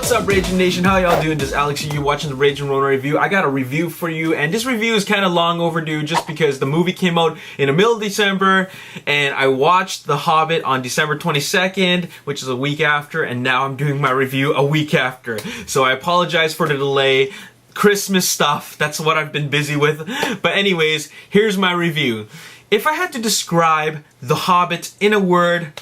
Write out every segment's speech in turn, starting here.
What's up, Ragin Nation? How y'all doing? This is Alex here, you watching the Ragin Ronin review. I got a review for you, and this review is kind of long overdue just because the movie came out in the middle of December, and I watched The Hobbit on December 22nd, which is a week after, and now I'm doing my review a week after. So I apologize for the delay. Christmas stuff, that's what I've been busy with. But anyways, here's my review. If I had to describe The Hobbit in a word,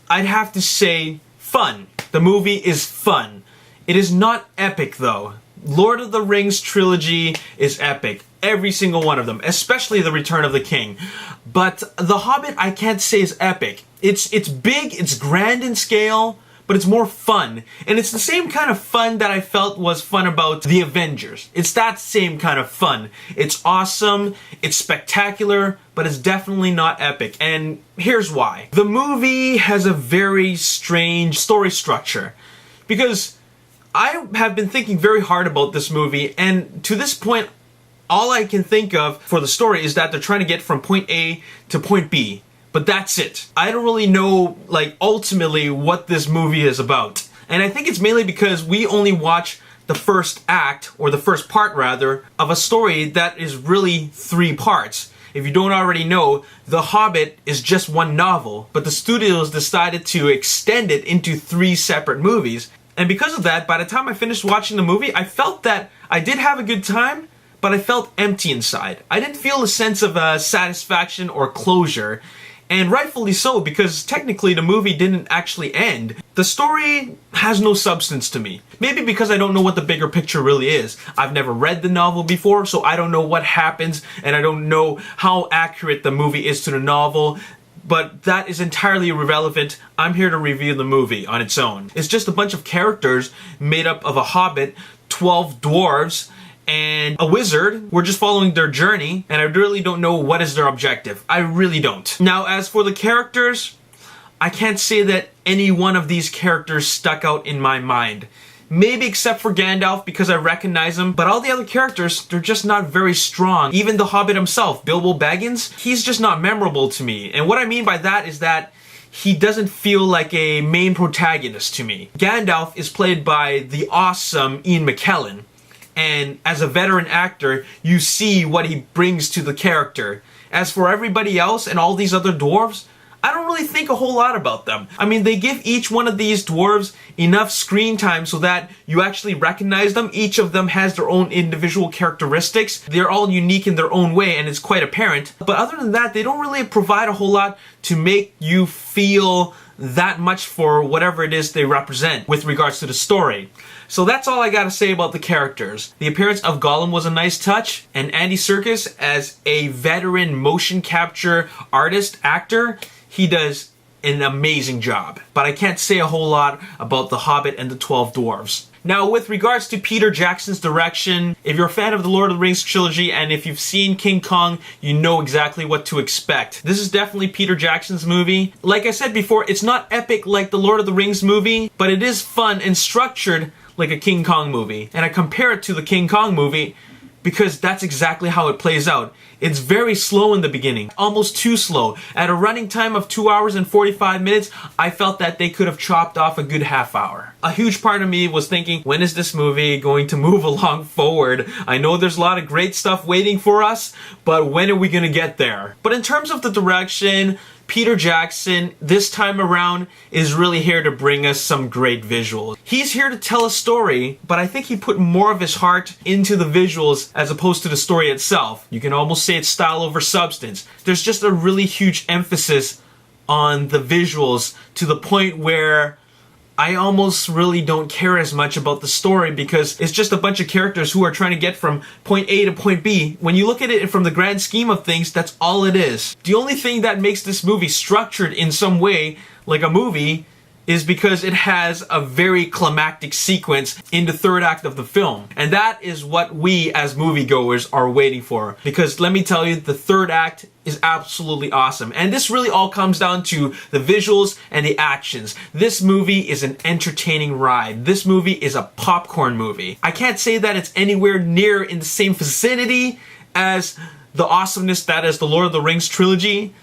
I'd have to say fun. The movie is fun. It is not epic though. Lord of the Rings trilogy is epic. Every single one of them, especially The Return of the King. But The Hobbit I can't say is epic. It's big, it's grand in scale, but it's more fun. And it's the same kind of fun that I felt was fun about The Avengers. It's that same kind of fun. It's awesome, it's spectacular, but it's definitely not epic. And here's why. The movie has a very strange story structure. Because I have been thinking very hard about this movie, and to this point, all I can think of for the story is that they're trying to get from point A to point B. But that's it. I don't really know, ultimately what this movie is about. And I think it's mainly because we only watch the first act, or the first part rather, of a story that is really 3 parts. If you don't already know, The Hobbit is just one novel, but the studios decided to extend it into 3 separate movies. And because of that, by the time I finished watching the movie, I felt that I did have a good time, but I felt empty inside. I didn't feel a sense of satisfaction or closure. And rightfully so, because technically the movie didn't actually end. The story has no substance to me. Maybe because I don't know what the bigger picture really is. I've never read the novel before, so I don't know what happens, and I don't know how accurate the movie is to the novel. But that is entirely irrelevant. I'm here to review the movie on its own. It's just a bunch of characters made up of a hobbit, 12 dwarves, and a wizard. We're just following their journey, and I really don't know what is their objective. I really don't. Now, as for the characters, I can't say that any one of these characters stuck out in my mind. Maybe except for Gandalf, because I recognize him, but all the other characters, they're just not very strong. Even the Hobbit himself, Bilbo Baggins, he's just not memorable to me. And what I mean by that is that he doesn't feel like a main protagonist to me. Gandalf is played by the awesome Ian McKellen. And as a veteran actor, you see what he brings to the character. As for everybody else and all these other dwarves, I don't really think a whole lot about them. I mean, they give each one of these dwarves enough screen time so that you actually recognize them. Each of them has their own individual characteristics. They're all unique in their own way, and it's quite apparent. But other than that, they don't really provide a whole lot to make you feel that much for whatever it is they represent with regards to the story. So that's all I gotta say about the characters. The appearance of Gollum was a nice touch, and Andy Serkis, as a veteran motion capture artist, actor, he does an amazing job. But I can't say a whole lot about The Hobbit and the 12 Dwarves. Now, with regards to Peter Jackson's direction, if you're a fan of the Lord of the Rings trilogy and if you've seen King Kong, you know exactly what to expect. This is definitely Peter Jackson's movie. Like I said before, it's not epic like the Lord of the Rings movie, but it is fun and structured like a King Kong movie. And I compare it to the King Kong movie because that's exactly how it plays out. It's very slow in the beginning, almost too slow. At a running time of 2 hours and 45 minutes, I felt that they could have chopped off a good half hour. A huge part of me was thinking, when is this movie going to move along forward? I know there's a lot of great stuff waiting for us, but when are we gonna get there? But in terms of the direction, Peter Jackson, this time around, is really here to bring us some great visuals. He's here to tell a story, but I think he put more of his heart into the visuals as opposed to the story itself. You can almost say it's style over substance. There's just a really huge emphasis on the visuals to the point where I almost really don't care as much about the story because it's just a bunch of characters who are trying to get from point A to point B. When you look at it from the grand scheme of things, that's all it is. The only thing that makes this movie structured in some way like a movie is because it has a very climactic sequence in the third act of the film. And that is what we as moviegoers are waiting for. Because let me tell you, the third act is absolutely awesome. And this really all comes down to the visuals and the actions. This movie is an entertaining ride. This movie is a popcorn movie. I can't say that it's anywhere near in the same vicinity as the awesomeness that is the Lord of the Rings trilogy,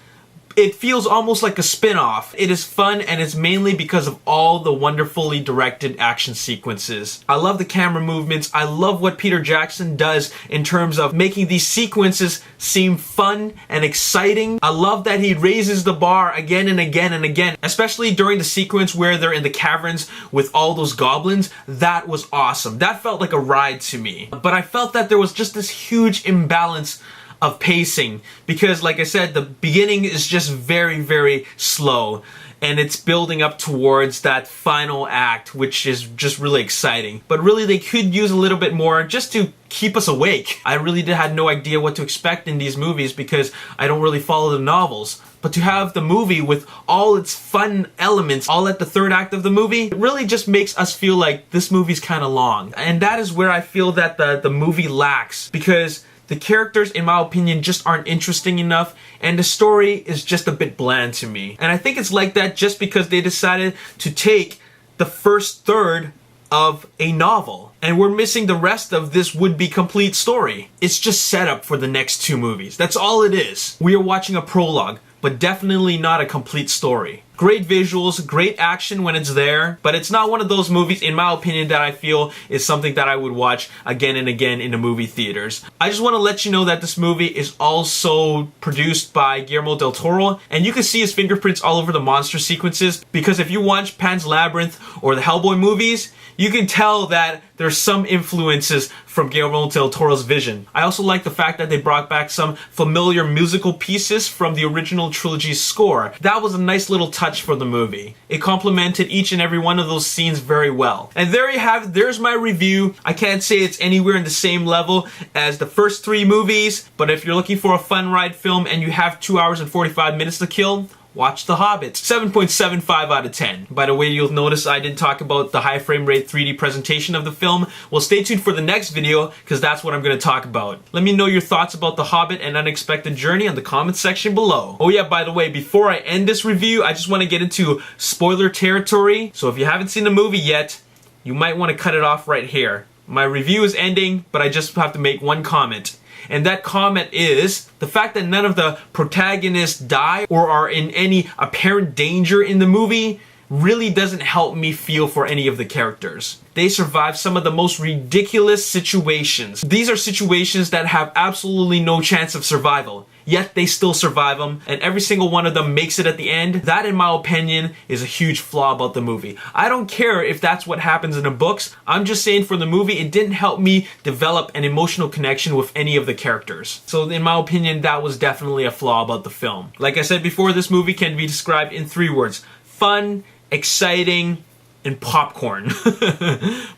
it feels almost like a spin-off. It is fun, and it's mainly because of all the wonderfully directed action sequences. I love the camera movements. I love what Peter Jackson does in terms of making these sequences seem fun and exciting. I love that he raises the bar again and again and again, especially during the sequence where they're in the caverns with all those goblins. That was awesome. That felt like a ride to me. But I felt that there was just this huge imbalance of pacing, because like I said, the beginning is just very, very slow, and it's building up towards that final act, which is just really exciting. But really, they could use a little bit more just to keep us awake. I really had no idea what to expect in these movies because I don't really follow the novels. But to have the movie with all its fun elements all at the third act of the movie, it really just makes us feel like this movie's kind of long. And that is where I feel that the movie lacks, because the characters, in my opinion, just aren't interesting enough, and the story is just a bit bland to me. And I think it's like that just because they decided to take the first third of a novel, and we're missing the rest of this would-be complete story. It's just set up for the next two movies. That's all it is. We are watching a prologue, but definitely not a complete story. Great visuals, great action when it's there, but it's not one of those movies, in my opinion, that I feel is something that I would watch again and again in the movie theaters. I just want to let you know that this movie is also produced by Guillermo del Toro, and you can see his fingerprints all over the monster sequences, because if you watch Pan's Labyrinth or the Hellboy movies, you can tell that there's some influences from Guillermo del Toro's vision. I also like the fact that they brought back some familiar musical pieces from the original trilogy's score. That was a nice little touch for the movie. It complemented each and every one of those scenes very well. And there you have it. There's my review. I can't say it's anywhere in the same level as the first three movies, but if you're looking for a fun ride film and you have 2 hours and 45 minutes to kill, watch The Hobbit. 7.75 out of 10. By the way, you'll notice I didn't talk about the high frame rate 3D presentation of the film. Well, stay tuned for the next video, because that's what I'm going to talk about. Let me know your thoughts about The Hobbit and Unexpected Journey in the comments section below. Oh yeah, by the way, before I end this review, I just want to get into spoiler territory. So if you haven't seen the movie yet, you might want to cut it off right here. My review is ending, but I just have to make one comment. And that comment is the fact that none of the protagonists die or are in any apparent danger in the movie really doesn't help me feel for any of the characters. They survive some of the most ridiculous situations. These are situations that have absolutely no chance of survival, yet they still survive them, and every single one of them makes it at the end. That, in my opinion, is a huge flaw about the movie. I don't care if that's what happens in the books. I'm just saying, for the movie, it didn't help me develop an emotional connection with any of the characters. So in my opinion, that was definitely a flaw about the film. Like I said before, this movie can be described in 3 words: fun, exciting, and popcorn.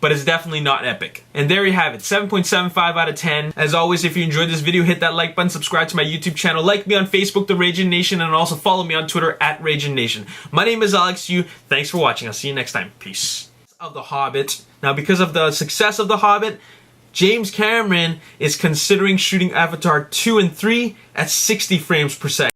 But it's definitely not epic. And there you have it, 7.75 out of 10. As always, if you enjoyed this video, hit that like button, subscribe to my YouTube channel, like me on Facebook, The Ragin Nation, and also follow me on Twitter at Ragin Nation. My name is Alex Yu. Thanks for watching. I'll see you next time. Peace. Of The Hobbit. Now, because of the success of The Hobbit, James Cameron is considering shooting Avatar 2 and 3 at 60 frames per second.